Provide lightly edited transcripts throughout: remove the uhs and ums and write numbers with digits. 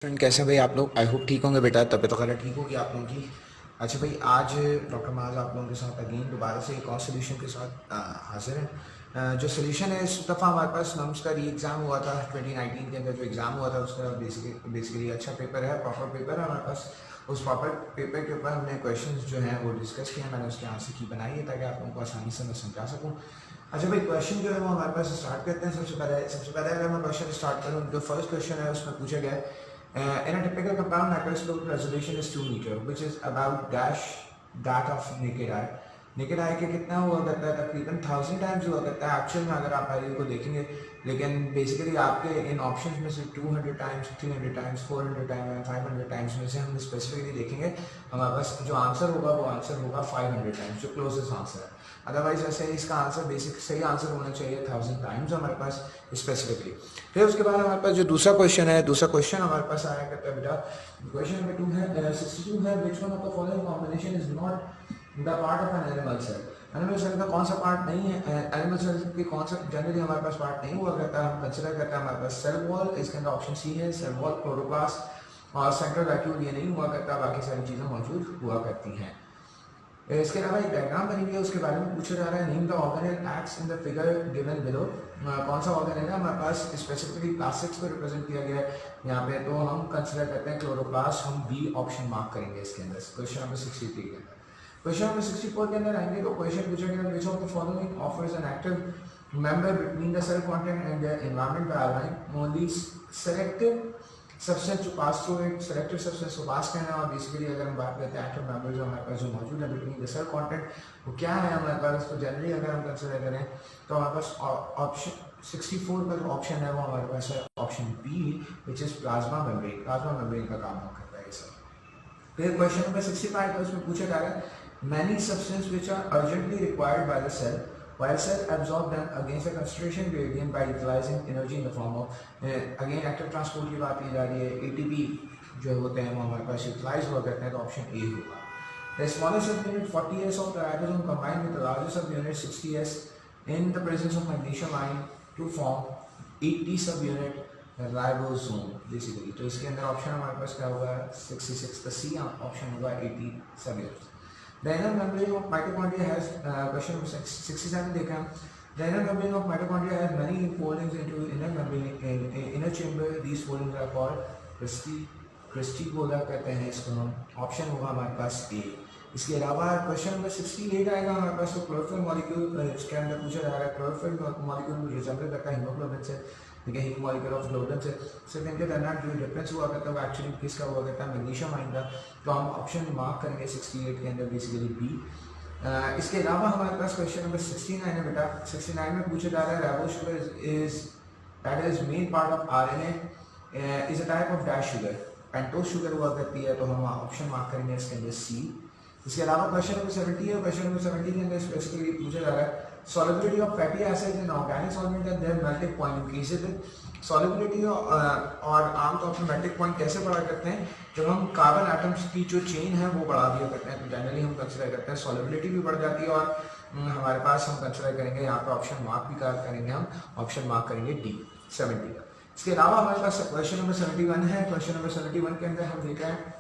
Friend कैसे हैं भाई आप लोग। आई होप ठीक होंगे बेटा। तबीयत वगैरह ठीक होगी आप लोगों की। अच्छा भाई, आज डॉक्टर माज आप लोगों के साथ अगेन दोबारा से एक और सोल्यूशन के साथ हाजिर है। जो सोल्यूशन है, इस दफ़ा हमारे पास नम्स का री एग्ज़ाम हुआ था 2019 के अंदर। जो एग्ज़ाम हुआ था उसका बेसिकली अच्छा पेपर है, प्रॉपर पेपर है हमारे पास। उस प्रॉपर पेपर के ऊपर हमने क्वेश्चन जो हैं वो डिस्कस किए हैं। मैंने उसके आंसर की बनाई है ताकि आप लोगों को आसानी से मैं समझा सकूँ। अच्छा भाई, क्वेश्चन जो है वो हमारे पास स्टार्ट करते हैं। सबसे पहले अगर मैं क्वेश्चन स्टार्ट करूँ, जो फर्स्ट क्वेश्चन है उसमें पूछा गया है in a typical compound microscope resolution is 2 meter which is about dash that of naked eye. Naked eye के कितना हुआ करता है? तकरीबन 1000 टाइम्स हुआ करता है एक्चुअल में अगर आप वैल्यू को देखेंगे। लेकिन बेसिकली आपके इन ऑप्शंस में से 200 टाइम्स, 300 टाइम्स, 400 टाइम्स, 500 टाइम्स में से हम स्पेसिफिकली देखेंगे। हमारे पास जो आंसर होगा वो आंसर होगा 500 टाइम्स, जो क्लोजेस्ट आंसर है। अदरवाइज वैसे इसका आंसर बेसिक सही आंसर होना चाहिए 1000 टाइम्स हमारे पास स्पेसिफिकली। फिर उसके बाद हमारे पास जो दूसरा क्वेश्चन है, दूसरा क्वेश्चन हमारे पास आया करता है बेटा। क्वेश्चन नंबर 2 है 62 है which one of the following combination is not the part of an animal cell. Animal cell का कौन सा पार्ट नहीं है? एनिमल सेल की कौन सा जनरली हमारे पास पार्ट नहीं हुआ करता है? हम कंसिडर करते हैं हमारे पास सेल वॉल। इसके अंदर ऑप्शन सी है सेल वॉल, क्लोरोप्लास्ट और सेंट्रल वैक्यूल। ये नहीं हुआ करता, बाकी सारी चीज़ें मौजूद हुआ करती हैं। इसके अलावा एक डायग्राम बनी हुई है, उसके बारे में पूछा जा रहा है। Name the organelle acts in the figure given below. कौन सा ऑर्गेनेल है हमारे पास? स्पेसिफिकली प्लास्टिक्स को रिप्रेजेंट किया गया है यहाँ पे, तो हम कंसिडर करते हैं क्लोरोप्लास्ट। हम बी ऑप्शन मार्क करेंगे इसके अंदर, क्वेश्चन नंबर 63 के अंदर। क्वेश्चन नंबर 64 के अंदर आएंगे तो क्वेश्चन पूछा गया which of the following offers an active member between the cell content and the environment by allowing only selective substance जो पास थ्रू एक सेलेक्टिव सब्सटेंस को पास करना है। और बेसिकली अगर हम बात करते हैं एक्टिव मेंबर जो हमारे पास जो मौजूद है बिटवीन द सेल कंटेंट, वो क्या है हमारे पास? तो जनरली अगर हम कंसिडर करें तो हमारे पास ऑप्शन 64 का जो ऑप्शन है वो हमारे पास है option B which is plasma membrane. Plasma membrane का काम करता है ये सब। फिर क्वेश्चन नंबर 65 का उसमें पूछा जा रहा है many substance which are urgently required by the cell while cell absorb them against a concentration gradient by utilizing energy in the form of again active transport की बात की जा रही है। ATP जो होते हैं वो हमारे पास यूटिलाइज हुआ करते हैं, तो ऑप्शन ए होगा। The smallest subunit 40s of the ribosome combined with the largest subunit 60s in the presence of magnesium ion to form 80 subunit ribosome basically। तो इसके अंदर ऑप्शन हमारे पास क्या होगा? 66 का सी ऑप्शन होगा 80 subunits। The inner membrane of mitochondria has question number 67 देखा हम। The inner membrane of mitochondria has many foldings into inner membrane inner chamber. These foldings are called cristae बोला कहते हैं इसको हम। ऑप्शन होगा हमारे पास ए। इसके अलावा क्वेश्चन नंबर 68 आएगा हमारे पास। तो क्लोरोफिल मॉलिक्यूल इसके अंदर पूछा जा रहा है क्लोरोफिल मॉलिक्यूल रिजेंबल करता है हीमोग्लोबिन से, ठीक है, हीम मॉलिक्यूल ऑफ ग्लोबिन से। सेकंड के दरमियान जो डिफरेंस हुआ करता है एक्चुअली किसका हुआ करता है? मैग्नीशियम आयन का। तो हम ऑप्शन मार्क करेंगे 68 के अंदर बेसिकली बी। इसके अलावा हमारे पास क्वेश्चन नंबर 69 है बेटा। 69 में पूछा जा रहा है ribo sugar is that is main part of RNA is a type of dash sugar. Pentose sugar हुआ करती है, तो हम ऑप्शन मार्क करेंगे इसके अंदर सी। इसके अलावा क्वेश्चन नंबर 70 है। क्वेश्चन नंबर 70 के अंदर स्पेसिफिकली पूछा जा रहा है solubility of fatty acids in organic solvent and their melting point increases with solubility। और आमतौर पर मेल्टिंग पॉइंट कैसे बढ़ा करते हैं? जब हम कार्बन एटम्स की जो चेन है वो बढ़ा दिया करते हैं, तो जनरली हम कंसिडर करते हैं सॉलिबिलिटी भी बढ़ जाती है। और हमारे पास हम कंसिडर करेंगे यहाँ पे ऑप्शन मार्क भी करेंगे, हम ऑप्शन मार्क करेंगे डी 70 का। इसके अलावा हमारे पास क्वेश्चन नंबर 71 है। क्वेश्चन नंबर 71 के अंदर हम देख रहे हैं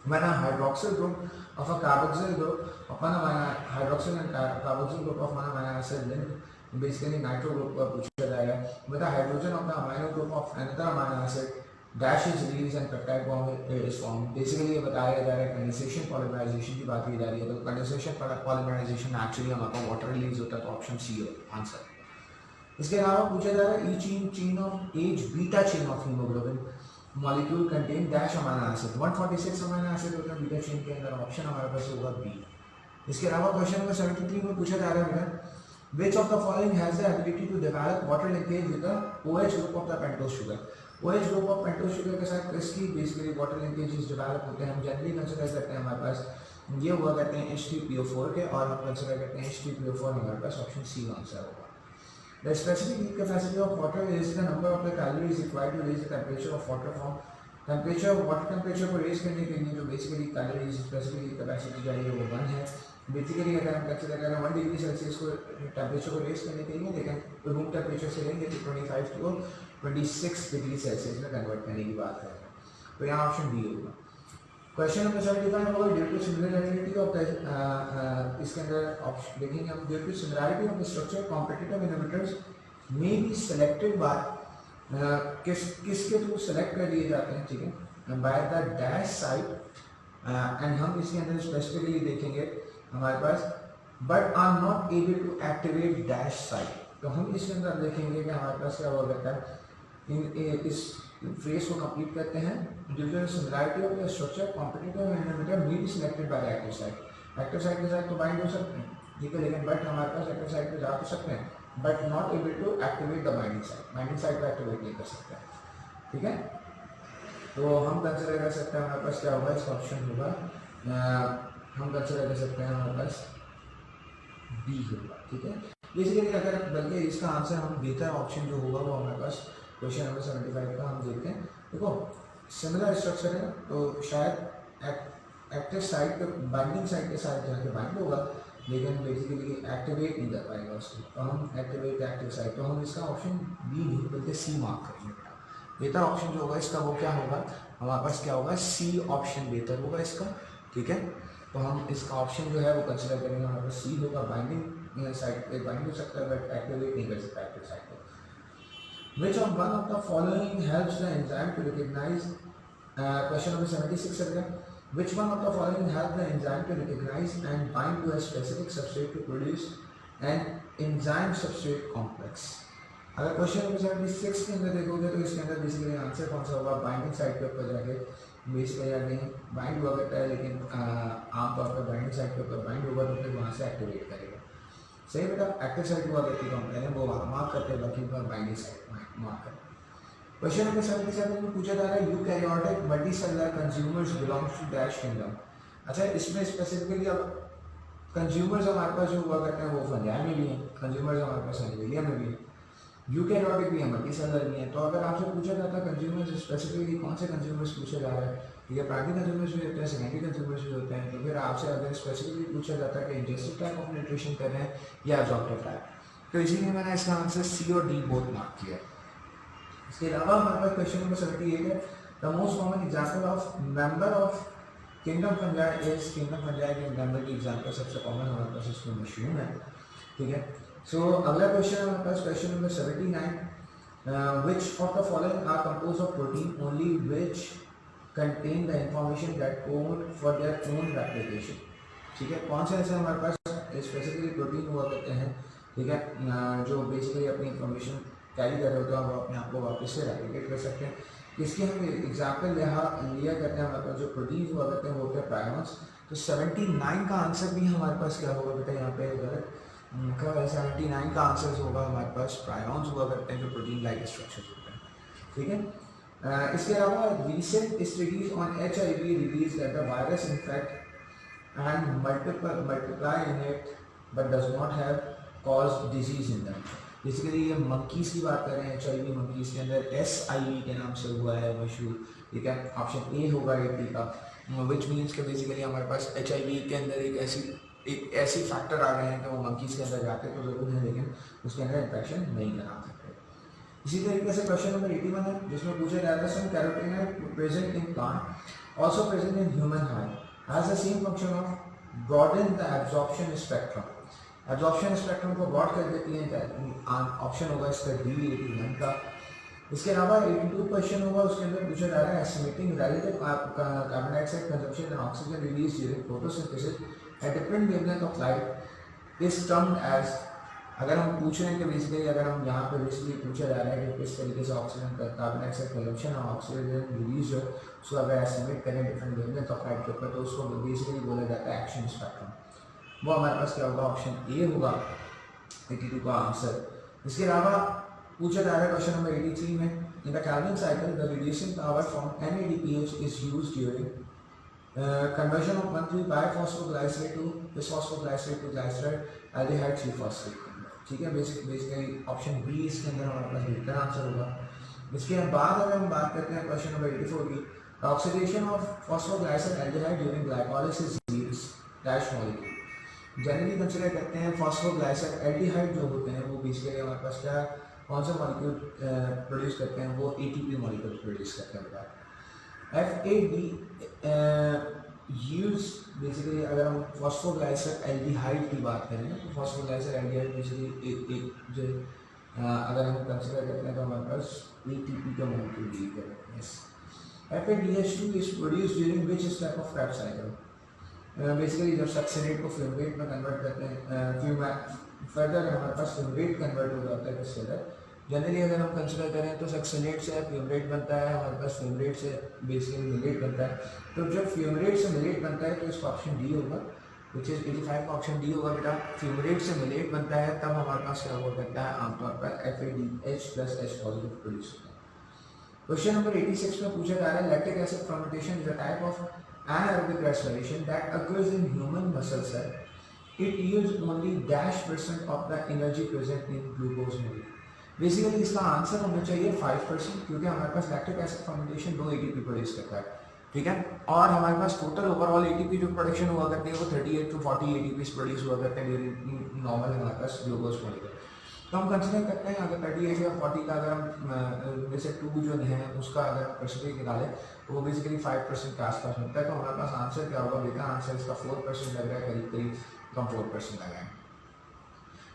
when a hydroxyl group of a carboxyl group upon a hydroxyl and carboxyl group of one amino acid linked basically nitro group का पूछा जाएगा with a hydrogen of the amino group of another amino acid dash is released and peptide bond is formed। Basically ये बताया जा रहा है condensation polymerisation की बात की जा रही है। तो कंडेंसेशन पॉलीमराइजेशन एक्चुअली हमारा वाटर रिलीज होता है, तो ऑप्शन सी है आंसर। इसके अलावा पूछा जा रहा है E chain of each beta chain of haemoglobin molecule contain dash amino acid 146 amino acid होता है बीटा चेन के अंदर। ऑप्शन हमारे पास होगा बी। इसके अलावा क्वेश्चन नंबर 73 में पूछा जा रहा है बेटा which of the following has the ability to develop water linkage with the OH group of the pentose sugar. OH group of pentose sugar के साथ किसकी बेसिकली वाटर लिंकेजेस डेवलप होते हैं? हम जनरली कंसिडर करते हैं हमारे पास ये हुआ करते हैं H3PO4 के, और हम कंसिडर करते हैं H3PO4 हमारे पास ऑप्शन सी आंसर होगा। The specific heat capacity of water is the number of the calories required to raise the temperature of water from temperature water temperature को raise करने के लिए जो basically calories specific heat capacity चाहिए वो 1 है। Basically अगर हम कंसिडर करें 1 डिग्री सेल्सियस को टेम्परेचर को रेज करने के लिए, लेकिन रूम टेम्परेचर से लेंगे तो 25 को 26 डिग्री सेल्सियस में कन्वर्ट करने की बात करें। तो यहाँ ऑप्शन बी होगा। क्वेश्चन नंबर 75 होगा ड्यू टू सिमिलरिटी ऑफ इसके अंदर ऑप्शन देखेंगे हम, due to similarity of the structure competitive inhibitors may be selected by किसके थ्रू सेलेक्ट कर लिए जाते हैं, ठीक है, by the dash site, and हम इसके अंदर स्पेसिफिकली देखेंगे हमारे पास but are not able to activate dash site. तो हम इसके अंदर देखेंगे कि हमारे पास क्या हुआ करता है, इस फ्रेज को कंप्लीट करते हैं, due to similarity of the structure competitive inhibitor may be selected by the active site. Active site के साथ तो बाइंड हो सकते हैं, ठीक है, लेकिन बट हमारे पास एक्टिव साइट पे जा तो सकते हैं but not able to activate the binding site, binding site को एक्टिवेट नहीं कर सकते, ठीक है। तो हम कंसिडर कर सकते हैं हमारे पास क्या होगा, इसका ऑप्शन होगा, हम कंसिडर कर सकते हैं हमारे पास बी होगा, ठीक है। बेसिकली अगर बल्कि इसका आंसर हम बेहतर ऑप्शन जो होगा वो हमारे पास क्वेश्चन नंबर 75 का हम देखते हैं। देखो सिमिलर स्ट्रक्चर है तो शायद एक्टिव साइट पे बाइंडिंग साइट के साथ जाके बाइंड होगा, लेकिन बेसिकली एक्टिवेट नहीं कर पाएगा उसको, तो हम एक्टिवेट एक्टिव साइट, तो हम इसका ऑप्शन बी नहीं बल्कि सी मार्क करेंगे। बेहतर ऑप्शन जो होगा इसका वो क्या होगा, हमारे पास क्या होगा, सी ऑप्शन बेहतर होगा इसका, ठीक है। तो हम इसका ऑप्शन जो है वो कंसिडर करेंगे, हमारे पास सी होगा, बाइंडिंग साइट पे बाइंड हो सकता है बट एक्टिवेट नहीं कर सकता एक्टिव साइट को। Which of one of the following helps the enzyme to recognize, question number 76 है, which one of the following help the enzyme to recognize and bind to a specific substrate to produce an enzyme substrate complex। अगर question number 76 के अंदर देखोगे तो इसके अंदर basically answer कौन सा होगा, बाइंडिंग साइट के ऊपर जाके बेसिकली जाके बाइंड हुआ करता है, लेकिन आमतौर पर बाइंडिंग साइट के ऊपर बाइंड होगा तो फिर वहाँ से एक्टिवेट करेगा। सही बेटा, एक्टिव साइट हुआ करती कंप्लेन है वो मार्क करते हैं, बाकी पर बाइंडिंग साइट मार्क करते हैं। क्वेश्चन नंबर 77 में पूछा जा रहा है eukaryotic multicellular consumers belongs to dash kingdom. अच्छा, इसमें स्पेसिफिकली अब कंज्यूमर्स हमारे पास जो हुआ करते हैं वो फंजाई में भी हैं, कंज्यूमर्स हमारे पास एनिवेलिया में भी हैं, यूकैरियोटिक भी है, मल्टीसेलुलर भी हैं। तो अगर आपसे पूछा जाता है कंज्यूमर्स स्पेसिफिकली कौन से कंज्यूमर्स पूछा जा रहा है, ठीक है, प्राइमरी कंज्यूमर्स भी होते हैं, सेकेंडरी कंज्यूमर्स भी होते हैं, तो फिर आपसे अगर स्पेसिफिकली पूछा जाता है कि इंजेस्टिव टाइप ऑफ न्यूट्रिशन कर रहे हैं या एब्जॉर्प्टिव टाइप, तो इसीलिए मैंने इसका आंसर सी और डी बोथ मार्क किया। इसके अलावा हमारे पास क्वेश्चन नंबर 78 है, the most common example of member of kingdom fungi is, kingdom fungi के मेंबर की एग्जाम्पल सबसे कॉमन हमारे पास इसमें मशरूम है, ठीक है। सो अगला क्वेश्चन हमारे पास question number 79, which of the following are composed of protein only which contain the information that code for their own replication, ठीक है। कौन से ऐसे हमारे पास स्पेसिफिकली प्रोटीन हुआ करते हैं, ठीक है, जो बेसिकली अपनी इंफॉर्मेशन कैरी कर रहे होते हैं वो अपने आप को वापस से रेप्लिकेट कर सकते हैं। इसके हम एग्जाम्पल लिया करते हैं, हमारे पास जो प्रोटीन हुआ करते हैं वो होते हैं प्रायोन्स। तो 79 का आंसर भी हमारे पास क्या होगा बेटा, यहाँ पे गलत का 79 का आंसर होगा हमारे पास प्रायोन्स हुआ करते हैं जो प्रोटीन लाइक स्ट्रक्चर होते हैं, ठीक है। इसके अलावा recent studies on HIV release that the virus infect and multiply in it but does not have cause disease in them. Basically ये मंकीज़ की बात कर रहे हैं, HIV मंकीज़ के अंदर SIV के नाम से हुआ है मशहूर, ठीक है। ऑप्शन ए होगा 80 का, विच मीन्स के बेसिकली हमारे पास HIV के अंदर एक ऐसी फैक्टर आ गए हैं कि वो मंकीज़ के अंदर जाते तो ज़रूर है लेकिन उसके अंदर इन्फेक्शन नहीं करा सकते। इसी तरीके से क्वेश्चन नंबर 81 है जिसमें पूछा जा रहा है some carotenoid present in plant also present in human high has the same function of broaden the absorption spectrum. Absorption spectrum को ब्रॉड कर देती है, ऑप्शन होगा इसका डी 81 का। इसके अलावा 82 क्वेश्चन होगा, उसके अंदर पूछा जा रहा है estimating relative carbon dioxide consumption and oxygen release during photosynthesis at different wavelength of light is termed as. अगर हम पूछ रहे हैं कि बेसिकली अगर हम यहाँ पे बेसिकली पूछा जा रहा है कि किस तरीके से ऑक्सीजन कार्बन डाइऑक्साइड कंजम्पशन और ऑक्सीजन रिलीज जो उसको अगर एस्टिमेट करें डिफरेंट वेवलेंथ ऑफ लाइट के ऊपर तो उसको बेसिकली बोला जाता है एक्शन स्पेक्ट्रम। वो हमारे पास क्या होगा, ऑप्शन ए होगा 82 का आंसर। इसके अलावा पूछा जा रहा है क्वेश्चन नंबर 83 में in the Calvin cycle the radiation power from NADPH is used during conversion of 1,3 biphosphoglycerate to bisphosphoglysate to glycerol aldehyde 3-phosphate, ठीक है। बेसिकली ऑप्शन बी इसके अंदर हमारे पास बेहतर आंसर होगा। इसके बाद अगर हम बात करते हैं क्वेश्चन नंबर 84 की, oxidation of phosphoglyceraldehyde during glycolysis yields dash molecule. Generally consider करते हैं फॉस्फोग्लाइसर एल्डिहाइड जो होते हैं वो बेसिकली हमारे पास क्या कौन सा मॉलिक्यूल प्रोड्यूस करते हैं, वो ATP मॉलिक्यूल प्रोड्यूस करते हैं। FAD yields बेसिकली अगर हम फॉस्फोग्लाइसर एल्डिहाइड की बात करें तो फॉस्फोग्लाइसर एल्डिहाइड बेसिकली एक जो अगर हम कंसिडर करते हैं तो हमारे पास ATP का मॉलिक्यूल डील करते हैं. FADH2 is produced during which step of Krebs cycle? Basically जब सक्सेनेट को फ्यूमेट में कन्वर्ट करते हैं फर्दर हमारे पास फ्यूमेट कन्वर्ट हो जाता है किसके अंदर. जनरली अगर हम कंसिडर करें तो सक्सेनेट से फ्यूमरेट बनता है, हमारे पास फ्यूमरेट से बेसिकली मिलेट बनता है. तो जब फ्यूमरेट से मिलेट बनता है तो इसका ऑप्शन डी होगा, विच इज 85 का ऑप्शन डी होगा बेटा. फ्यूमरेट से मिलेट बनता है तब हमारे पास क्या हुआ करता है आमतौर पर FADH plus H positive produce होता है. क्वेश्चन नंबर 86 में पूछा जा रहा है lactic acid fermentation is a type of anaerobic respiration that occurs in human muscle cell. It yields only -% of the energy present in glucose molecule. Basically इसका answer होना चाहिए 5%, क्योंकि हमारे पास lactic acid fermentation 2 ATP produce करता है, ठीक है. और हमारे पास टोटल ओवरऑल ATP जो प्रोडक्शन हुआ करती है वो 38 to 40 ATP प्रोड्यूस हुआ करते हैं नॉर्मल हमारे पास ग्लूकोज मॉलिक्यूल. तो हम कंसिडर करते हैं अगर 38 या 40 का अगर हम जैसे 2 जो है उसका अगर परसेंटेज निकालें तो वो बेसिकली 5% के आसपास मिलता है. तो हमारे पास आंसर क्या होगा बेटा, आंसर इसका 4% लग रहा है, करीब करीब कम 4% लगा है.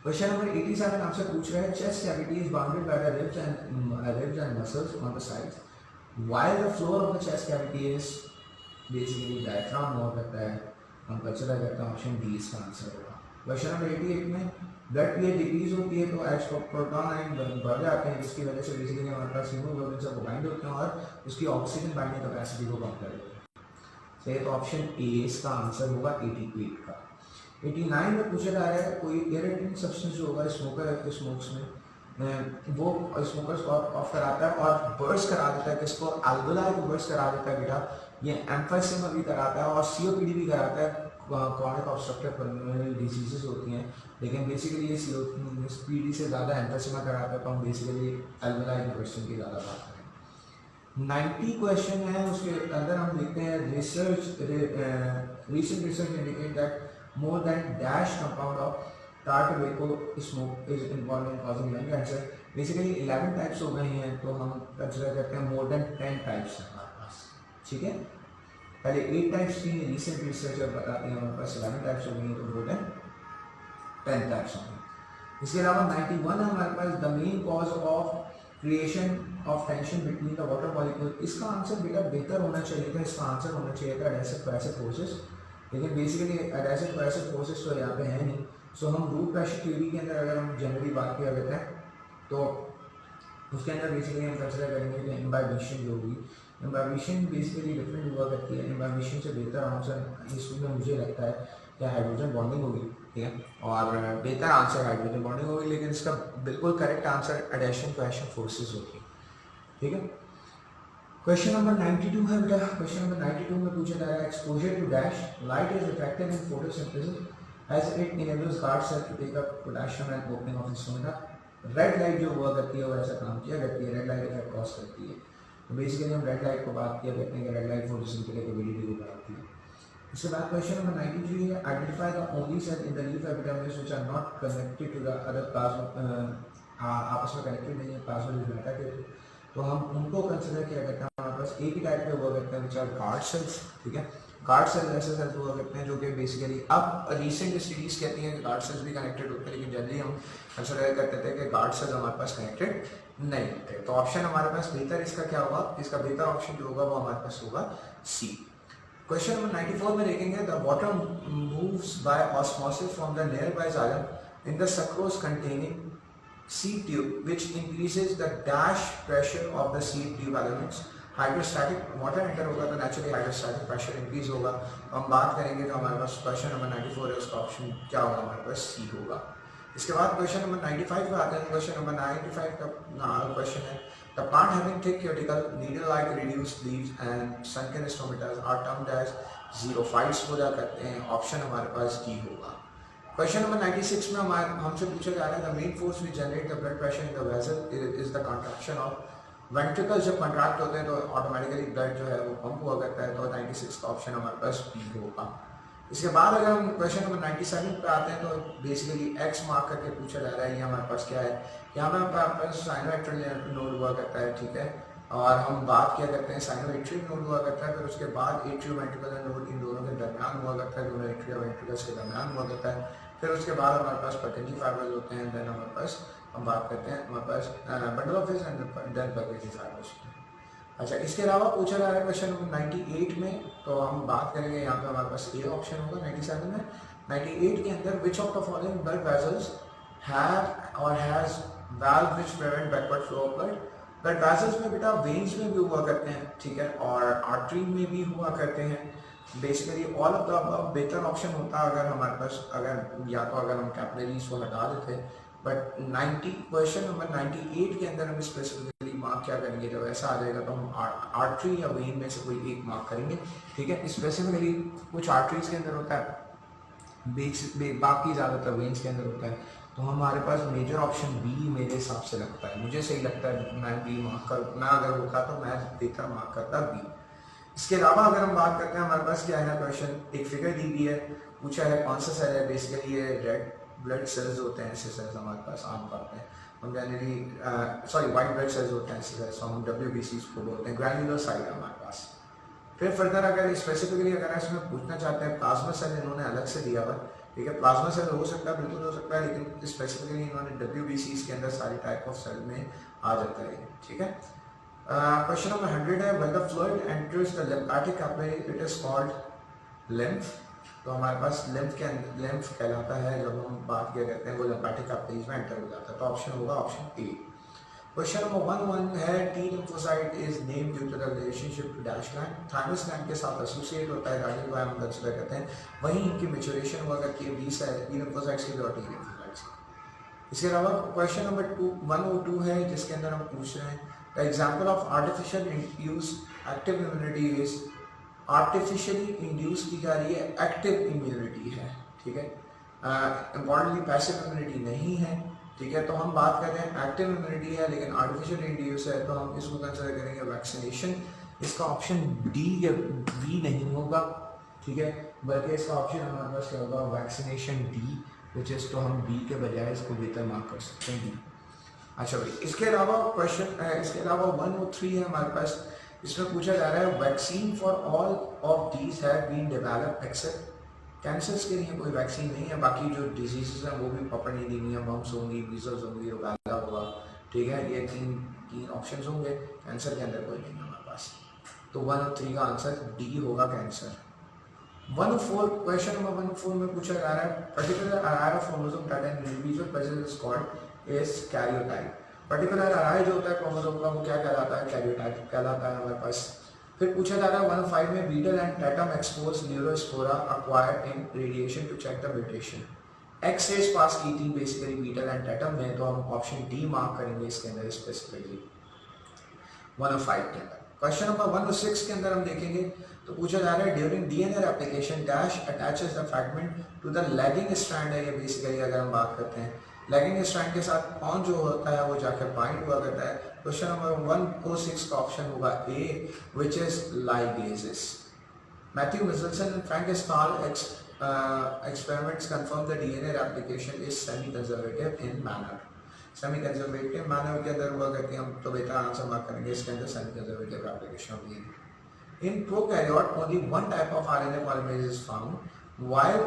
क्वेश्चन नंबर 87 आपसे पूछ रहा है chest cavity is bounded by the ribs and muscles on the sides while the floor of the chest cavity is basically diaphragm हुआ करता है. हम कंसिडर करते हैं ऑप्शन डी इसका आंसर होगा. क्वेश्चन नंबर 88 में ब्लड पीएच डिक्रीज होती है तो एच प्रोटॉन आयन बढ़ जाते हैं, जिसकी वजह से बेसिकली हमारे पास हीमोग्लोबिन से बाइंड होते हैं और उसकी ऑक्सीजन बाइंडिंग कैपेसिटी को कम कर देते हैं. सही तो ऑप्शन ए इसका आंसर होगा 88 का. 89 में पूछा जा रहा है कोई इरिटेटिंग सब्सटेंस जो होगा स्मोकर स्मोक्स में वो स्मोकर्स को ऑफ कराता है और बर्स्ट करा देता है, किसको अल्वेलाई को बर्स्ट करा देता है बेटा. ये एम्फाइसिमा भी कराता है और COPD भी कराता है, क्रॉनिक ऑब्स्ट्रक्टिव पल्मोनरी डिजीजेस होती हैं. लेकिन बेसिकली ये COPD से ज़्यादा एम्फाइसिमा कराता है, तो हम बेसिकली अल्वेलाई क्वेश्चन की ज़्यादा बात करें. 90 क्वेश्चन है, उसके अंदर हम देखते हैं recent research indicate that more than dash compound of tar tobacco smoke is involved in causing lung cancer. Basically 11 types हो गए हैं, तो हम कंसिडर करते हैं मोर देन 10 टाइप्स है हमारे पास, ठीक है. पहले 8 टाइप्स थी, रिसेंट रिसर्चर बताते हैं हमारे पास 11 टाइप्स हो गई हैं, तो मोर देन 10 टाइप्स हो गई. इसके अलावा 91 है हमारे पास the main cause of creation of tension between the water molecule. इसका आंसर बेटा बेहतर होना चाहिए था, इसका आंसर होना चाहिए था एडेसिव पैसिव फोर्सेस, लेकिन बेसिकली एडेसिव पैसिव फोर्सेस तो यहाँ पे है नहीं. सो हम रूट प्रेशर थ्योरी के अंदर अगर हम जनरली बात किया करते हैं तो उसके अंदर बेसिकली हम कंसिडर करेंगे कि इम्बाइबिशन जो होगी, इम्बाइबिशन बेसिकली डिफरेंट हुआ करती है. इम्बाइबिशन से बेहतर आंसर इसमें मुझे लगता है कि हाइड्रोजन बॉन्डिंग होगी, ठीक है, और बेहतर आंसर हाइड्रोजन बॉन्डिंग होगी, लेकिन इसका बिल्कुल correct answer adhesion passion forces होगी, ठीक है. क्वेश्चन नंबर 92 है बेटा. क्वेश्चन नंबर 92 में पूछा जा रहा है exposure to dash light is effective in photosynthesis as it enables guard cell to take up potassium and opening of stomata. Red light जो हुआ करती है वो ऐसा काम किया करती है, रेड लाइट इफेक्ट कॉज करती है. तो बेसिकली हम रेड लाइट को बात किया करते हैं कि रेड लाइट फोटोसिंथेटिक एबिलिटी को बढ़ाती है. इसके बाद क्वेश्चन नंबर 93 है identify the only cell in the leaf epidermis which are not connected to the other plasma, आपस में कनेक्टेड नहीं है प्लाज्मा के. तो हम उनको कंसिडर किया करते हैं, हमारे पास एक ही टाइप के हुआ करते हैं विच आर गार्ड सेल्स, ठीक है. गार्ड सेल्स ऐसे सेल्स हुआ करते हैं जो कि बेसिकली अब रिसेंट स्टडीज कहती हैं कि गार्ड सेल्स भी कनेक्टेड होते हैं, लेकिन जनरली हम कंसिडर करते थे कि गार्ड सेल्स हमारे पास कनेक्टेड नहीं होते. तो ऑप्शन हमारे पास बेहतर इसका क्या होगा, इसका बेहतर ऑप्शन जो होगा वो हमारे पास होगा सी. क्वेश्चन नंबर 94 में देखेंगे the water moves bye osmosis from the near by xylem in the sucrose containing seed tube which increases the dash pressure of the seed tube elements. Hydrostatic water enter होगा तो naturally hydrostatic pressure increase होगा. हम बात करेंगे तो हमारे पास question number 94 है, उसका ऑप्शन क्या होगा हमारे पास सी होगा. इसके बाद क्वेश्चन नंबर 95 पे आते हैं. क्वेश्चन नंबर 95 का क्वेश्चन है the plant having thick cuticle needle like reduced leaves and sunken stomatas are termed as xerophytes पूरा करते हैं. ऑप्शन हमारे पास डी होगा. क्वेश्चन नंबर 96 में हमसे पूछा जा रहा है the main force which generate the blood pressure in the vessel is the contraction of ventricles. जब कंट्रैक्ट होते हैं तो ऑटोमेटिकली ब्लड जो है वो पंप हुआ करता है. तो 96 का ऑप्शन हमारे पास बी होगा. इसके बाद अगर हम क्वेश्चन नंबर 97 पे आते हैं तो बेसिकली एक्स मार्क करके पूछा जा रहा है. ये हमारे पास क्या है, यहाँ पे हमारे पास साइनोइट्रल नोड हुआ करता है, ठीक है, और हम बात क्या करते हैं साइनोवेंट्रिक नोड हुआ करता है, फिर उसके बाद एट्रियोवेंट्रिकुलर नोड इन दोनों के दरमियान हुआ करता है, दोनों एट्रिया वेंट्रिकल्स के दरमियान हुआ करता है। फिर उसके बाद हमारे पास पर्टेंजी फाइबर्स होते हैं, देन हमारे पास हम बात करते हैं हमारे पास bundle of His and then Purkinje fibers. अच्छा, इसके अलावा पूछा जा रहा है क्वेश्चन 98 में, तो हम बात करेंगे यहाँ पे हमारे पास ए ऑप्शन होगा 97 में। 98 के अंदर which of the following blood vessels have और has valve which prevent backward flow of blood. Blood vessels में बेटा वेन्स में भी हुआ करते हैं, ठीक है, और आर्टरी में भी हुआ करते हैं। Basically all of the above better option होता अगर हमारे पास अगर या तो अगर हम कैपिलरीज को हटा देते, बट 90 क्वेश्चन नंबर 98 के अंदर हम स्पेसिफिकली मार्क क्या करेंगे, जब ऐसा आ जाएगा तो हम आर्टरी या वेन में से कोई एक मार्क करेंगे, ठीक है। स्पेसिफिकली कुछ आर्टरीज के अंदर होता है, बाकी ज़्यादातर वेन्स के अंदर होता है, तो हमारे पास मेजर ऑप्शन बी मेरे हिसाब से लगता है, मुझे सही लगता है। मैं बी मार्क कर, मैं अगर होता तो मैं देता मार्क करता बी। इसके अलावा अगर हम बात करते हैं हमारे पास क्या है क्वेश्चन, एक फिगर दी गई है, पूछा है कौन सा सेल है। बेसिकली ये रेड ब्लड सेल्स होते हैं, ऐसे सेल्स हमारे पास आम तौर पे हम जनरली वाइट ब्लड सेल्स होते हैं, ऐसे सेल्स हम WBC को बोलते हैं। ग्रैन्युलर साइट है हमारे पास। फिर फर्दर अगर स्पेसिफिकली अगर इसमें पूछना चाहते हैं, प्लाज्मा सेल इन्होंने अलग से दिया हुआ, ठीक है, प्लाज्मा सेल हो सकता है, बिल्कुल हो सकता है, लेकिन स्पेसिफिकली इन्होंने WBC के अंदर सारी टाइप ऑफ सेल में आ जाता है, ठीक है। क्वेश्चन नंबर 100 है, when the fluid enters the lymphatic capillary it is called lymph. तो हमारे पास लिम्फ कहलाता है जब हम बात क्या करते हैं वो लिम्फैटिक कैपिलरीज में एंटर हो जाता है, तो ऑप्शन होगा ऑप्शन ए। क्वेश्चन नंबर 11 है, T lymphocyte is named due to the relationship to dash gland. Thymus gland के साथ एसोसिएट होता है, गार्डियन को हम कंसीडर करते हैं, वहीं इनकी मैच्योरेशन हुआ करती है बी लिम्फोसाइट्स की और टी लिम्फोसाइट्स की। इसके अलावा क्वेश्चन नंबर 102 है, जिसके अंदर हम पूछ रहे हैं the example of artificial induce active immunity is. Artificially induce की जा रही है एक्टिव इम्यूनिटी है, ठीक है, इम्पॉर्टेंटली पैसिव इम्यूनिटी नहीं है, ठीक है। तो हम बात कर रहे हैं एक्टिव इम्यूनिटी है लेकिन आर्टिफिशियल इंड्यूस है, तो हम इसको कंसिडर करेंगे वैक्सीनेशन। इसका ऑप्शन डी या बी नहीं होगा, ठीक है, बल्कि इसका ऑप्शन हमारे पास क्या होगा, वैक्सीनेशन डी, विच इज, तो हम बी के बजाय इसको बेहतर मार्क कर सकते हैं डी। अच्छा भाई, इसके अलावा क्वेश्चन इसके अलावा 103 है हमारे पास, इसमें पूछा जा रहा है vaccine for all of these have been developed except. Cancers के लिए कोई वैक्सीन नहीं है, बाकी जो डिजीजेस हैं वो भी प्रॉपर नहीं दी हुई हैं, मम्स होंगी, मीजल्स होंगी, रुबेला होगा, ठीक है, ये तीन ऑप्शंस होंगे। कैंसर के अंदर कोई नहीं है हमारे पास, तो 103 का आंसर डी होगा कैंसर। 104 क्वेश्चन नंबर 104 में पूछा जा रहा है particular array of chromosome that an individual present is called is karyotype. Particular array जो होता है क्रोमोसोम का वो क्या कहलाता है, कैरियोटाइप कहलाता है हमारे पास। फिर पूछा जा रहा है 105 में Beadle and Tatum exposed Neurospora acquired in radiation to check the mutation. X-rays pass की थी बेसिकली बीटल एंड टैटम में, तो हम ऑप्शन डी मार्क करेंगे इसके अंदर स्पेसिफिकली 105 के अंदर। क्वेश्चन नंबर 106 के अंदर हम देखेंगे तो पूछा जा रहा है during DNA replication dash attaches the fragment to the lagging strand है। ये बेसिकली अगर हम बात करते हैं लैगिंग स्ट्रैंड के साथ कौन जो होता है वो जाकर बाइंड हुआ करता है। क्वेश्चन नंबर 106 का ऑप्शन होगा A, which is ligases. Matthew Meselson and Frank Stahl experiments confirm the DNA replication is semi-conservative in manner। Semi-conservative manner के अंदर हुआ करती हैं, हम तो बेहतर आंसर मार्क करेंगे इसके अंदर semi-conservative replication of DNA. In prokaryote only one type of RNA polymerase is found, while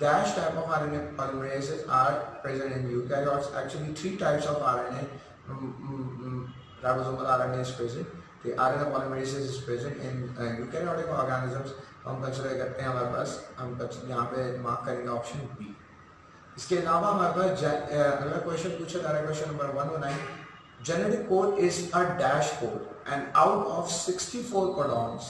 dash type of RNA polymerases are present in eukaryotes। Actually 3 types of RNA ribosomal RNA is present। The RNA polymerase is present in eukaryotic organisms। हम consider करते हैं हमारे पास, हम यहाँ पे mark करेंगे option B. इसके अलावा हमारे पास अगला क्वेश्चन पूछा जा रहा है question number 109, genetic code is a dash code and out of 64 codons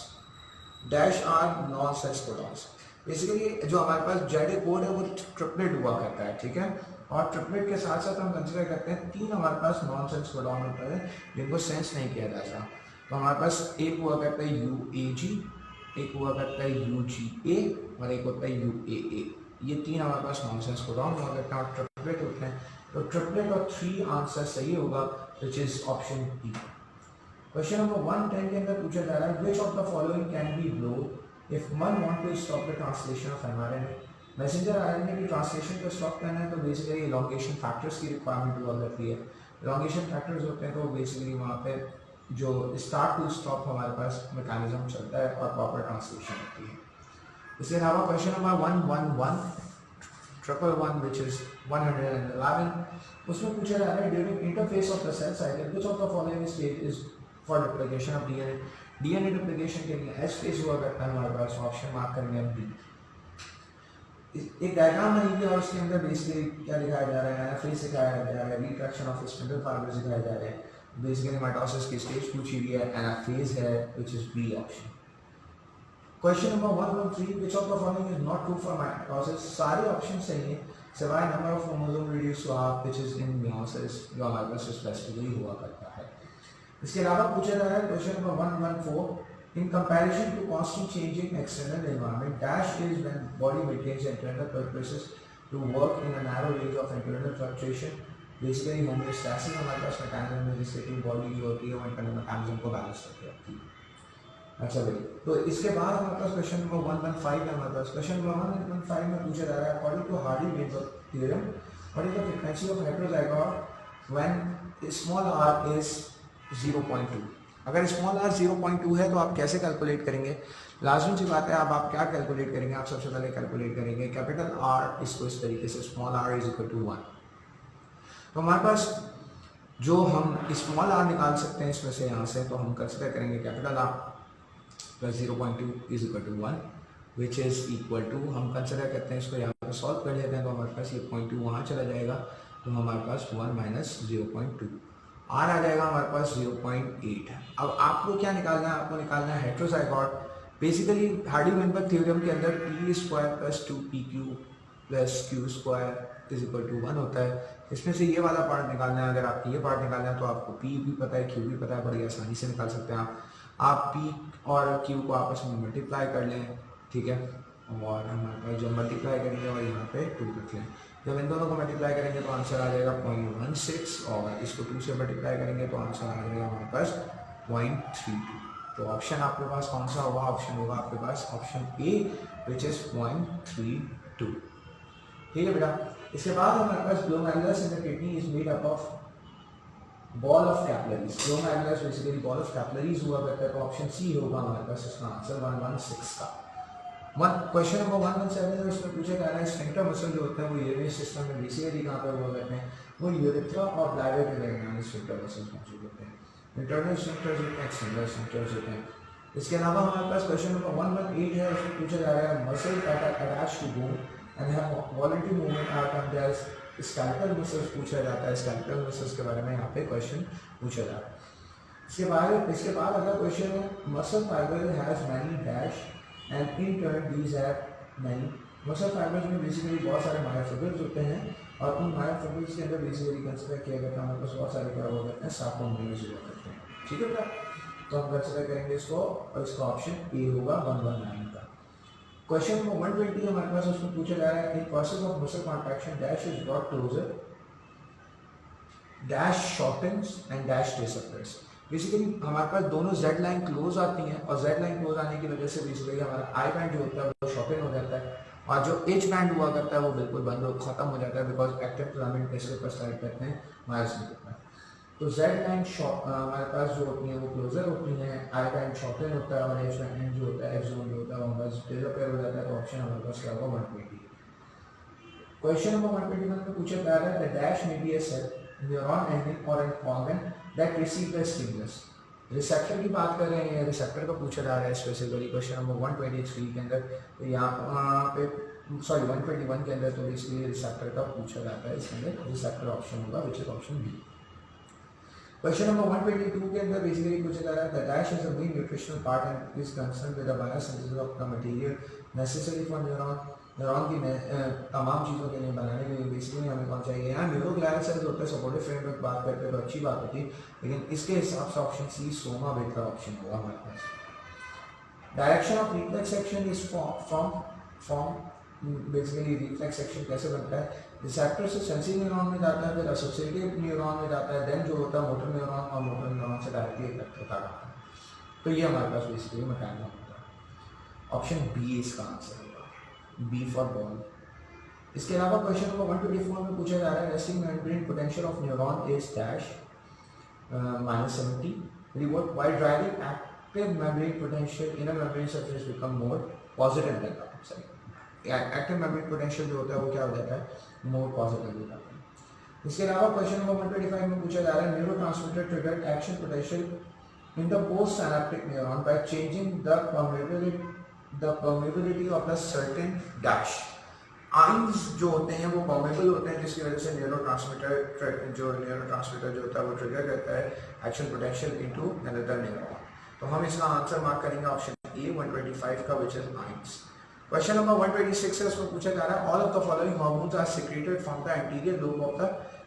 dash are nonsense codons. Basically जो हमारे पास जेनेटिक कोड है वो ट्रिपलेट हुआ करता है, ठीक है, और ट्रिपलेट के साथ साथ हम कंसिडर करते हैं 3 हमारे पास नॉनसेंस कोडॉन होता है जिनको सेंस नहीं किया जाता। तो हमारे पास एक हुआ करता है UAG, एक हुआ करता है UGA और एक होता है UAA। ये 3 हमारे पास नॉनसेंस कोडॉन हुआ करते हैं और ट्रिपलेट होते हैं, तो ट्रिपलेट और 3 आंसर सही होगा, which is option B. Question number 110 के अंदर पूछा जा रहा है which of the following can be blow if one want to stop the translation of mRNA। Messenger RNA की ट्रांसलेशन को स्टॉप करना है तो बेसिकली इलॉन्गेशन फैक्टर्स की रिक्वायरमेंट हुआ करती है। इलॉन्गेशन फैक्टर्स होते हैं तो बेसिकली वहाँ पे जो स्टार्ट टू स्टॉप हमारे पास मैकेनिज्म चलता है और प्रॉपर ट्रांसलेशन होती है। इसके अलावा क्वेश्चन नंबर 111 which is 111, उसमें पूछा जा रहा है during interphase of the cell cycle which of the following stage is for duplication of DNA. DNA duplication के लिए एच फेज हुआ करता है हमारे पास, ऑप्शन मार्क करेंगे हम डी। एक डायग्राम बनेगी और उसके अंदर बेसिकली क्या दिखाया जा रहा है, एनाफेज दिखाया जा रहा है, रिट्रैक्शन ऑफ स्पिंडल फाइबर्स दिखाए जा रहे हैं। बेसिकली माइटोसिस की स्टेज पूछी हुई है, एनाफेज है which is B option. Question number 113 which of the following is not true for mitosis. सारे ऑप्शन सही हैं सिवाय number of chromosome reduce to half which is in meiosis, जो हमारे पास स्पेसिफिकली हुआ करता है। इसके अलावा पूछा जा रहा है question number 114, in comparison to constant changing external environment, dash is when body maintains internal purposes to work in a narrow range of internal fluctuation. Basically homeostasis हमारे पास मैकेनिज्म है जिससे कि बॉडी जो होती है वो इंटरनल मैकेनिज्म को balance करके रखती है। अच्छा भाई, तो इसके बाद हमारे पास क्वेश्चन नंबर 115 है हमारे पास। क्वेश्चन नंबर 115 में पूछा जा रहा है according to Hardy-Weinberg theorem what is the frequency of heterozygote when small r is 0.2। अगर स्मॉल r 0.2 है तो आप कैसे कैलकुलेट करेंगे? लाजमी सी बात है, आप क्या कैलकुलेट करेंगे? आप सबसे पहले कैलकुलेट करेंगे कैपिटल R इसको इस तरीके से, small r is equal to 1। तो हमारे पास जो हम स्मॉल r निकाल सकते हैं इसमें से यहाँ से, तो हम कंसिडर करेंगे capital R plus 0.2 is equal to 1 which is equal to, हम कंसिडर करते हैं इसको यहाँ पर सॉल्व कर लेते हैं तो हमारे पास ये 0.2 वहाँ चला जाएगा, तो हमारे पास 1 माइनस 0.2 आर आ जाएगा हमारे पास 0.8। अब आपको क्या निकालना है? आपको निकालना है हेटेरोजाइगोट। बेसिकली हार्डी-वेइनबर्ग थ्योरम के अंदर P square plus 2pq plus Q square is equal to 1 होता है। इसमें से ये वाला पार्ट निकालना है। अगर आपको ये पार्ट निकालना है तो आपको पी भी पता है, क्यू भी पता है, बड़ी आसानी से निकाल सकते हैं आप पी और क्यू को आपस में मल्टीप्लाई कर लें, ठीक है, और हमारे पास जब मल्टीप्लाई करेंगे और यहाँ पे 2 रख लें। जब इन दोनों को मल्टीप्लाई करेंगे तो आंसर आ जाएगा 0.16 और इसको 2 से मल्टीप्लाई करेंगे तो आंसर आ जाएगा हमारे पास 0.32। तो ऑप्शन आपके पास कौन सा होगा? ऑप्शन होगा आपके पास ऑप्शन ए विच इज 0.32। ठीक है बेटा। इसके बाद हमारे पास glomerulus in the kidney is made up of ball of capillaries. Glomerulus basically ball of capillaries हुआ करता है, तो ऑप्शन सी होगा हमारे पास इसका आंसर 116 का। क्वेश्चन नंबर 117 है, उसमें पूछा जा रहा है स्फिंक्टर मसल जो होता है वो यूरिनरी सिस्टम में बेसिकली कहाँ पर हुआ करते हैं? वो यूरेथ्रा और ब्लैडर के दरमियान स्फिंक्टर मसल्स मौजूद होते हैं। इंटरनल स्फिंक्टर्स होते हैं, एक्सटर्नल स्फिंक्टर्स होते हैं। इसके अलावा हमारे पास क्वेश्चन नंबर 118 है, उसमें पूछा जा रहा है muscle that are attached to bone and have voluntary movement are termed as skeletal muscles पूछा जाता है। स्केलेटल मसल्स के बारे में यहाँ पे क्वेश्चन पूछा जा रहा है। इसके बाद अगला क्वेश्चन है muscle fibre has many dash and in turn these have many. Muscle fibres में बेसिकली बहुत सारे मायोफिब्रिल्स होते हैं और उन मायोफिब्रिल्स के अंदर बेसिकली कंसिडर किया जाता है हमारे पास बहुत सारे क्या हुआ करते हैं? सार्कोमेयर्स हुआ करते हैं। ठीक है बेटा, तो हम कंसिडर करेंगे इसको और इसका ऑप्शन ए होगा 119 का। क्वेश्चन नंबर 120 हमारे पास, उसमें पूछा जा रहा है in process of muscle contraction dash is brought closer, dash shortens and dash disappears. Basically हमारे पास दोनों जेड लाइन क्लोज आती हैं और जेड लाइन क्लोज आने की वजह से बेसिकली हमारा आई बैंड जो होता है वो शॉर्टन हो जाता है और जो एच बैंड हुआ करता है वो बिल्कुल बंद हो खत्म हो जाता है, बिकॉज एक्टिव फिलामेंट इसके ऊपर स्लाइड करते हैं मायोसिन के ऊपर। तो जेड लाइन हमारे पास जो होती है वो क्लोजर होती हैं, आई बैंड शॉर्टन होता है और एच बैंड जो होता है, एफ जोन जो होता है वो बस डिसअपियर हो जाता है। तो ऑप्शन हमारे पास क्या होगा? 120। क्वेश्चन नंबर 121 में पूछा जा रहा है the dash may be a cell neuron ending और an organ that receive the stimulus. Receptor की बात कर रहे हैं, रिसेप्टर का पूछा जा रहा है स्पेसिफिकली क्वेश्चन नंबर 123 के अंदर। तो यहाँ पे 121 के अंदर तो इसलिए रिसेप्टर का पूछा जाता है, इसके अंदर रिसेप्टर ऑप्शन होगा which is option B. Question number 122 के अंदर बेसिकली पूछा जा रहा है the dash is a main nutritional part and is concern with the biosynthesis of the material necessary for neuron. Neuron की तमाम चीज़ों के लिए बनाने के लिए बेसिकली हमें कौन चाहिए? यहाँ न्यूरोग्लाइल सेल्स होते हैं। सपोर्टिव फ्रेमवर्क बात करते हैं तो अच्छी बात होती है, लेकिन इसके हिसाब से ऑप्शन सी सोमा बेहतर ऑप्शन होगा हमारे पास। Direction of reflex action is from basically reflex action कैसे बनता है? रिसेप्टर से सेंसिंग न्यूरॉन में जाता है, फिर एसोसिएटिव न्यूरॉन में जाता है, देन जो होता है मोटर न्यूरॉन और मोटर न्यूरॉन से डायरेक्टली इफेक्ट होता है। तो ये हमारे पास बेसिकली मैकेनिज्म होता है। ऑप्शन बी इसका आंसर होगा, बी फॉर बॉल। इसके अलावा क्वेश्चन नंबर 124 में पूछा जा रहा है resting membrane potential of neuron is dash -70 reward while driving active membrane potential inner membrane surface become more positive than outside. Active memory potential जो होता है वो क्या हो जाता है, मोर पॉजिटिव हो जाता है। इसके अलावा क्वेश्चन नंबर 125 में पूछा जा रहा है neuro transmitter trigger action potential in the post synaptic neuron by changing the permeability of the certain dash. Ions जो होते हैं वो परमेबल होते हैं जिसकी वजह से न्यूरो ट्रांसमीटर जो होता है वो ट्रिगर करता है action potential into another neuron. तो हम इसका आंसर मार्क करेंगे ऑप्शन ए 125 का which is ions. Question number 126 है, उसमें पूछा जा रहा है all of the following hormones are secreted from the anterior lobe of the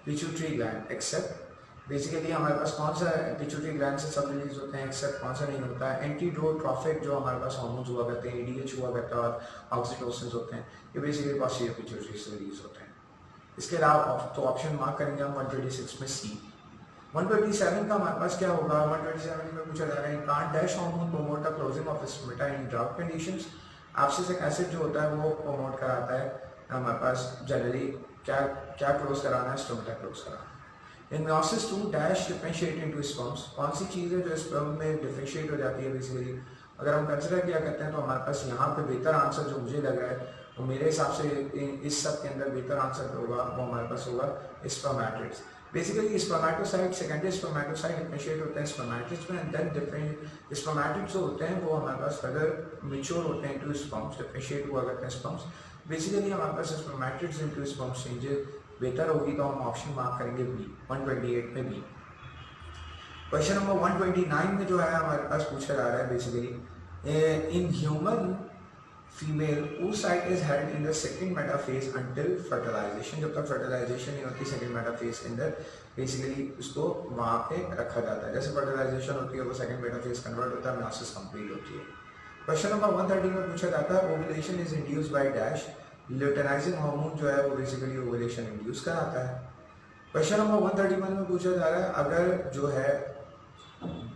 pituitary gland except. Basically हमारे पास कौन सा पिट्यूटरी ग्लैंड से सब रिलीज होते हैं एक्सेप्ट कौन सा नहीं होता है। एंटीड्रोट्रोफिक जो हमारे पास हार्मोन्स हुआ करते हैं एडीएच हुआ करता है और ऑक्सीटोसिन होते हैं, ये बेसिकली पोस्टीरियर पिट्यूटरी से रिलीज होते हैं। इसके अलावा तो ऑप्शन मार्क करेंगे हम 126 में सी। 127 का हमारे पास क्या होगा, 127 में पूछा जा रहा है can't dash hormone promote the closing of stomata in drought conditions. Abscisic acid जो होता है वो प्रमोट कराता है हमारे पास जनरली क्या क्लोज कराना है, स्टोमेटा क्लोज कराना है। In meiosis 2 dash differentiate into sperms, कौन सी चीज़ है जो स्पर्म में डिफरेंशिएट हो जाती है। बेसिकली अगर हम कंसिडर किया करते हैं तो हमारे पास यहाँ पे बेहतर आंसर जो मुझे लग रहा है तो मेरे हिसाब से इस सब के अंदर बेहतर आंसर होगा वो हमारे पास होगा spermatids. Basically spermatocyte secondary spermatocyte differentiate होते हैं स्पर्मेटिड्स में एंड देन डिफरेंट स्पर्मेटिड्स जो होते हैं वो हमारे पास फर्दर मैच्योर होते हैं इनटू स्पर्म्स, डिफरेंशिएट हुआ करते हैं स्पर्म्स। बेसिकली हमारे पास स्पर्मेटिड्स इनटू स्पर्म्स चेंजेस बेहतर होगी तो हम ऑप्शन मार्क करेंगे बी 128 में बी। क्वेश्चन नंबर 129 में जो है हमारे पास पूछा जा रहा है basically in human female oocyte is held in the second metaphase until fertilization। जब तक fertilization नहीं होती second metaphase के अंदर बेसिकली उसको वहाँ पे रखा जाता है। जैसे fertilization होती है वो second metaphase कन्वर्ट होता है, meiosis कंप्लीट होती है। क्वेश्चन नंबर 130 में पूछा जाता है ovulation is induced by dash, luteinizing hormone जो है वो बेसिकली ovulation इंड्यूस कराता है। क्वेश्चन नंबर 131 में पूछा जा रहा है अगर जो है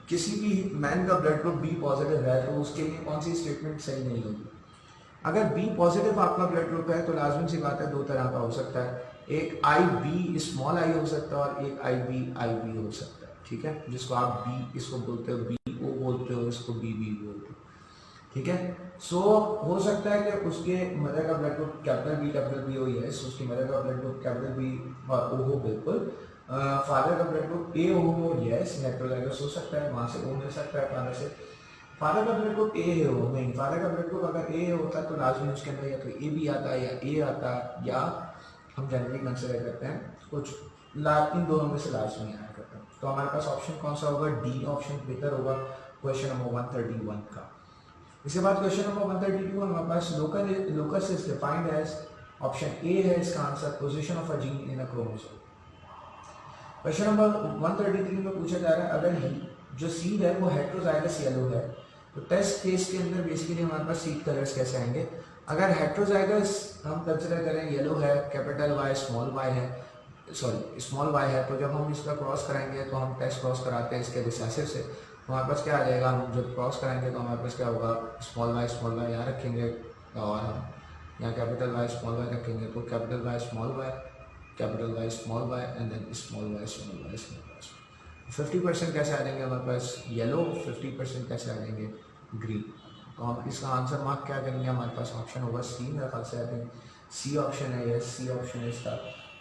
किसी भी मैन का ब्लड ग्रुप बी पॉजिटिव है तो उसके लिए कौन सी स्टेटमेंट सही नहीं होगी। अगर बी पॉजिटिव आपका ब्लड ग्रुप है तो लाजमी सी बात है दो तरह का हो सकता है, एक आई बी स्मॉल आई हो सकता है और एक आई बी हो सकता है। ठीक है, जिसको आप बी इसको बोलते हो बी ओ बोलते हो, इसको बी बोलते हो। ठीक है, सो हो सकता है कि उसके मदर का ब्लड ग्रुप कैपिटल बी हो, यस उसकी मदर का blood group capital B O हो बिल्कुल। फादर का ब्लड ग्रुप ए हो, यस हेटेरोजाइगस हो सकता है, वहाँ से ओ मिल सकता है फादर से। फादर का ब्लड ग्रुप ए हो नहीं, फादर का ब्लड ग्रुप अगर ए होता तो लाजमी उसके अंदर या तो ए बी आता या ए आता, या हम जनरली कंसिडर करते हैं कुछ इन दोनों में से लाजमी आया करता है। तो हमारे पास ऑप्शन कौन सा होगा, डी ऑप्शन बेहतर होगा क्वेश्चन नंबर 131 का। इसके बाद क्वेश्चन नंबर 132 हमारे पास locus is defined as, option A है इसका answer, position of a gene in a chromosome. Question number 133 में पूछा जा रहा है अगर जो सीड है वो हेटेरोजाइगस येलो है तो टेस्ट केस के अंदर बेसिकली हमारे पास सीड कलर्स कैसे आएंगे। अगर हेटेरोजाइगस हम कंसिडर करें येलो है, कैपिटल वाई स्मॉल वाई है, सॉरी स्मॉल वाई है, तो जब हम इसका क्रॉस कराएंगे तो हम टेस्ट क्रॉस कराते हैं इसके रिसेसिव से, तो हमारे पास क्या आ जाएगा, हम जब क्रॉस कराएंगे तो हमारे पास क्या होगा, स्मॉल वाई यहाँ रखेंगे और हम यहाँ कैपिटल वाई स्मॉल वाई रखेंगे, तो capital Y small Y and then small Y 50% कैसे आ जाएंगे हमारे पास येलो, 50% कैसे आ जाएंगे ग्रीन। तो हम इसका आंसर मार्क क्या करेंगे, हमारे पास ऑप्शन होगा सी, मेरे ख्याल से आई थिंक सी ऑप्शन है, यस सी ऑप्शन है इसका,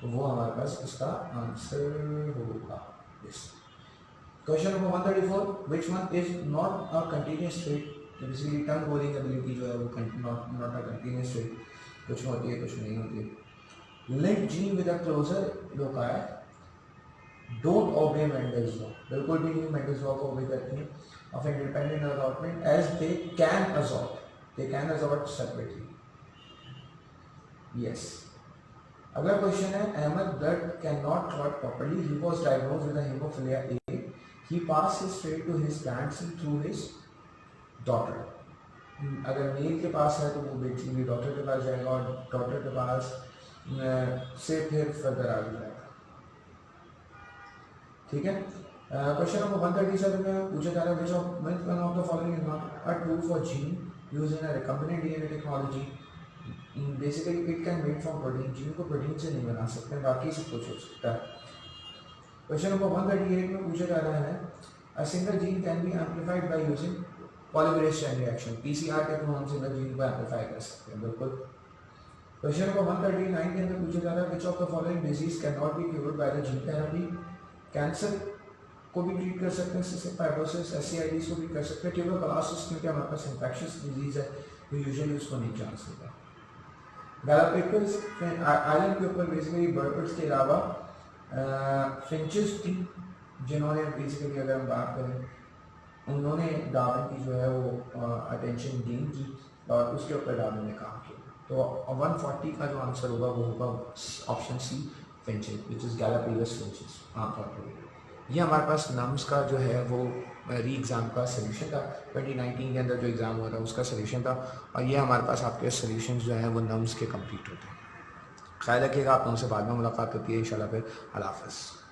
तो वो हमारे पास इसका आंसर होगा। Yes question number 134 which one is not a continuous trait. Basically tongue rolling ability जो है वो नॉट अ कंटिन्यूअस ट्रेट, कुछ होती है कुछ नहीं होती है। Link gene with a closer loci don't obey Mendel's law, बिल्कुल भी नहीं मेंडल्स लॉ को ओबे करती हैं of independent assortment as they can assort separately. Yes अगला क्वेश्चन है Ahmad blood can not clot properly, he was diagnosed with hemophilia A, he pass his trait to his grandson through his daughter. अगर male के पास है तो वो basically daughter के पास जाएगा और डॉटर के पास से फिर फर्दर आगे जाएगा। ठीक है, क्वेश्चन नंबर 137 में पूछा जा रहा है which one of the following is not a tool for gene used in a recombinant DNA technology। Basically it can made from protein, gene को प्रोटीन से नहीं बना सकते, बाकी सब कुछ हो सकता है। क्वेश्चन नंबर 138 में पूछा जा रहा है A single gene can be amplified by using polymerase chain reaction. PCR के थ्रू हम सिंगल जीन को एम्पलीफाई कर सकते हैं, बिल्कुल। क्वेश्चन नंबर 139 के अंदर पूछा जा रहा है which of the following disease can not be cured by the gene therapy. Cancer को भी ट्रीट कर सकते हैं, सिस्टिक फाइब्रोसिस, SCIDs को भी कर सकते हैं, ट्यूबरकुलोसिस क्योंकि हमारे पास इन्फेक्शियस डिजीज है तो यूजुअली उसको नहीं जान सकता। गैलापेगोस आइलैंड के ऊपर बेसिकली बर्ड्स के अलावा फिंचेस थी जिन्होंने बेसिकली अगर हम बात करें उन्होंने डार्विन की जो है वो अटेंशन गेन की और उसके ऊपर डार्विन ने काम किया। तो 140 का जो आंसर होगा वो होगा option C finches, which is Galapagos finches. आमतौर पर ये हमारे पास नम्स का जो है वो री एग्ज़ाम का सोल्यूशन था, 2019 के अंदर जो एग्ज़ाम हुआ था उसका सोल्यूशन था, और ये हमारे पास आपके सोल्यूशन जो है वो नम्स के कंप्लीट होते हैं। ख्याल रखिएगा, आप लोगों से बाद में मुलाकात होती है इंशाल्लाह। फिर अल्लाह हाफ़िज़।